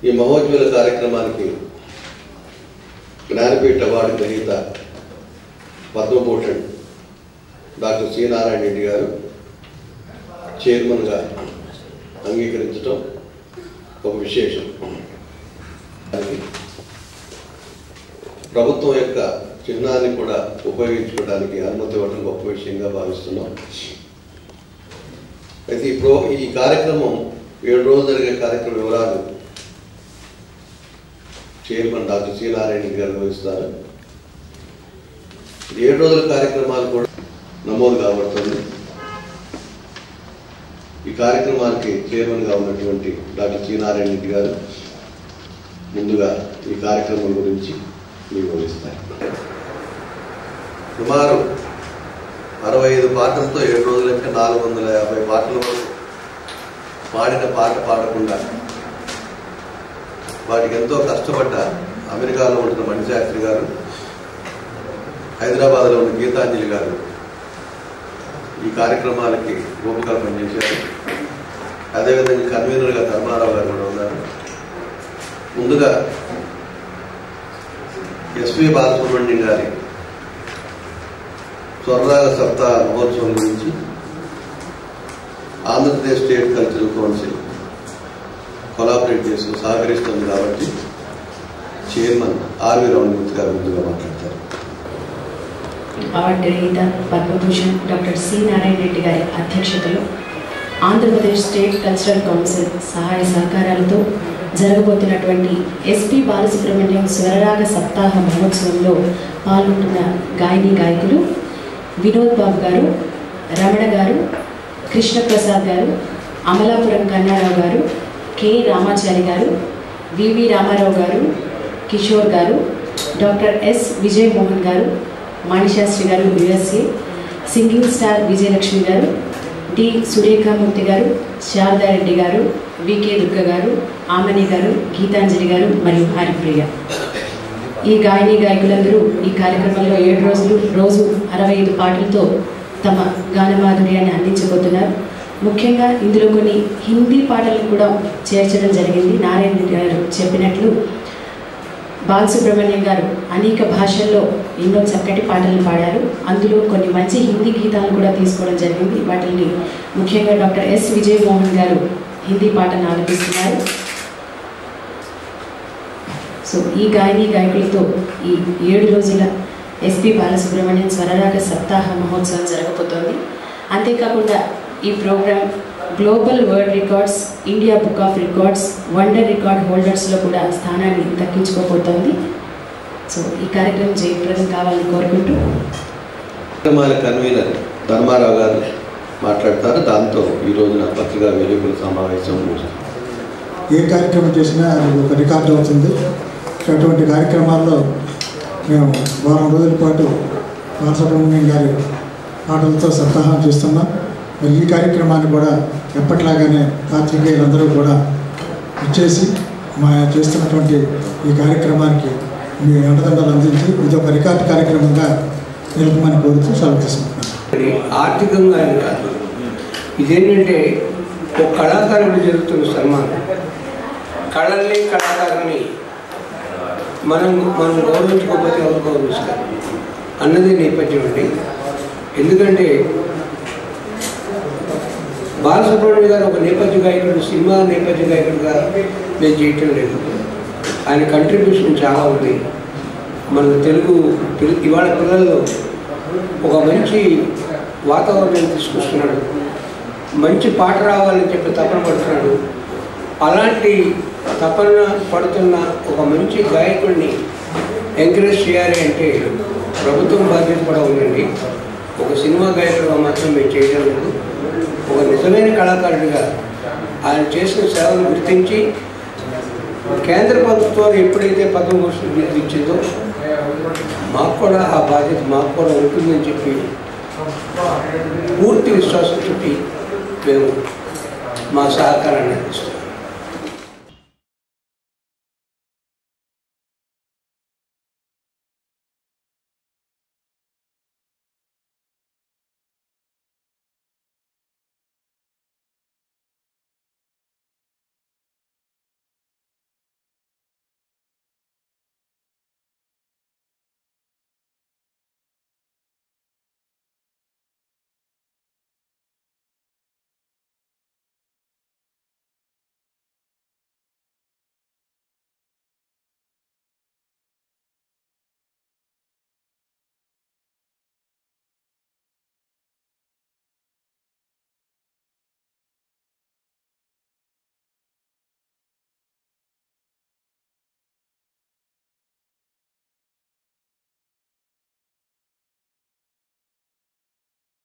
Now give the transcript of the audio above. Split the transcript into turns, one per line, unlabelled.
ఈ మహోజ్వల కార్యక్రమానికి జ్ఞానపీఠ అవార్డు గ్రహీత పద్మభూషణ్ డాక్టర్ సి నారాయణ రెడ్డి గారు చైర్మన్గా అంగీకరించడం ఒక విశేషం. ప్రభుత్వం యొక్క చిహ్నాన్ని కూడా ఉపయోగించుకోవడానికి అనుమతి ఇవ్వడం గొప్ప విషయంగా భావిస్తున్నాం. అయితే ఈ కార్యక్రమం 7 రోజులు జరిగే కార్యక్రమం వివరాలు chairman doctor C Narayana Reddy గారు వివరిస్తారు. 7 రోజుల కార్యక్రమాలు కూడా నమోదు కాబడుతుంది. ఈ కార్యక్రమానికి చైర్మన్గా ఉన్నటువంటి డాక్టర్ సి నారాయణ రెడ్డి గారు ముందుగా ఈ కార్యక్రమం గురించి వివరిస్తారు. సుమారు 65 పాటలతో 7 రోజులకి 450 పాటలు పాడిన పాట పాడకుండా వాటికి ఎంతో కష్టపడ్డ అమెరికాలో ఉంటున్న మణిశాస్త్రి గారు, హైదరాబాద్లో ఉన్న గీతాంజలి గారు ఈ కార్యక్రమాలకి రూపకల్పన చేశారు. అదేవిధంగా కన్వీనర్గా ధర్మారావు గారు కూడా ఉన్నారు. ముందుగా ఎస్పి బాలసుబ్రహ్మణ్యం గారి స్వర్రాగ సప్తాహ మహోత్సవం గురించి Andhra Pradesh state cultural council collaborate చేస్తూ సహకరిస్తుంది కాబట్టి చైర్మన్ ఆర్వి రమణమూర్తి గారు ముందుగా మాట్లాడతారు.
అవార్డు గ్రహీత పద్మభూషణ్ డాక్టర్ సి నారాయణ రెడ్డి గారి అధ్యక్షతలో ఆంధ్రప్రదేశ్ స్టేట్ కల్చరల్ కౌన్సిల్ సహాయ సహకారాలతో జరగబోతున్నటువంటి ఎస్పి బాలసుబ్రహ్మణ్యం స్వరరాగ సప్తాహ మహోత్సవంలో పాల్గొంటున్న గాయని గాయకులు వినోద్ బాబు గారు, రమణ గారు, కృష్ణప్రసాద్ గారు, అమలాపురం కన్నారావు గారు, కె రామాచారి గారు, వివి రామారావు గారు, కిషోర్ గారు, డాక్టర్ ఎస్ విజయ్ మోహన్ గారు, మణిశాస్త్రి గారు యుఎస్ఏ, సింగింగ్ స్టార్ విజయలక్ష్మి గారు, డి సురేఖామూర్తి గారు, శారదారెడ్డి గారు, వికే దుర్గ గారు, ఆమని గారు, గీతాంజలి గారు మరియు హరిప్రియ. ఈ గాయని గాయకులందరూ ఈ కార్యక్రమంలో 7 రోజులు రోజు 65 పాటలతో తమ గానమాధుర్యాన్ని అందించబోతున్నారు. ముఖ్యంగా ఇందులో కొన్ని హిందీ పాటలను కూడా చేర్చడం జరిగింది. నారాయణ రెడ్డి గారు చెప్పినట్లు బాలసుబ్రహ్మణ్యం గారు అనేక భాషల్లో ఎన్నో చక్కటి పాటలు పాడారు. అందులో కొన్ని మంచి హిందీ గీతాలు కూడా తీసుకోవడం జరిగింది. వాటిని ముఖ్యంగా డాక్టర్ ఎస్ విజయ్ మోహన్ గారు హిందీ పాటను ఆలపిస్తున్నారు. సో ఈ గాయని గాయకులతో ఈ 7 రోజుల ఎస్పి బాలసుబ్రహ్మణ్యం స్వరరాగ సప్తాహ మహోత్సవం జరగబోతోంది. అంతేకాకుండా ఈ program global world records, India book of records, wonder record హోల్డర్స్లో కూడా స్థానాన్ని దక్కించుకోబోతోంది. సో ఈ కార్యక్రమం జయప్రదం కావాలని కోరుకుంటూ
కార్యక్రమాల కన్వీనర్ ధర్మారావు గారు మాట్లాడతారు. దాంతో ఈ రోజున పత్రికా విలేకరుల సమావేశం
ఏ కార్యక్రమం చేసినా అది ఒక రికార్డు అవుతుంది. అటువంటి కార్యక్రమాల్లో మేము వారం రోజుల పాటు బాలసుబ్రహ్మణ్యం గారి పాటలతో సప్తాహం చేస్తున్నాం. మరి ఈ కార్యక్రమాన్ని కూడా ఎప్పట్లాగానే పాత్రికేయులందరూ కూడా ఇచ్చేసి మా చేస్తున్నటువంటి ఈ కార్యక్రమానికి మీ అండదండలు అందించి ఇది ఒక రికార్డు కార్యక్రమంగా నిలపమని కోరుతూ సెలవు తీసుకుంటున్నాను.
ఆర్థికంగా కాదు, ఇదేంటంటే ఒక కళాకారుడు జరుగుతున్న సన్మానం. కళల్ని కళాకారుని మనం గౌరవించుకోకపోతే ఎవరు గౌరవిస్తారు అన్నది నేపథ్యం అండి. ఎందుకంటే బాలసుబ్రహ్మణ్యం గారు ఒక నేపథ్య గాయకుడు, సినిమా నేపథ్య గాయకుడుగా మేము చేయటం లేదు. ఆయన కంట్రిబ్యూషన్ చాలా ఉంది. మన తెలుగు ఇవాళ పిల్లల్లో ఒక మంచి వాతావరణాన్ని తీసుకొస్తున్నాడు. మంచి పాట రావాలని చెప్పి తపన పడుతున్నాడు. అలాంటి తపన పడుతున్న ఒక మంచి గాయకుడిని ఎంకరేజ్ చేయాలి అంటే ప్రభుత్వం బాధ్యత కూడా ఉందండి. ఒక సినిమా గాయకుడిగా మాత్రం మేము చేయడం లేదు. ఒక నిజమైన కళాకారుడిగా ఆయన చేసిన సేవలు గుర్తించి కేంద్ర ప్రభుత్వం ఎప్పుడైతే పద్మభూషణ్ బిరుదు ఇచ్చిందో మాకు కూడా ఆ బాధ్యత మాకు కూడా ఉంటుందని చెప్పి పూర్తి విశ్వాసం చెప్పి మేము మా సహకారాన్ని అందిస్తాం.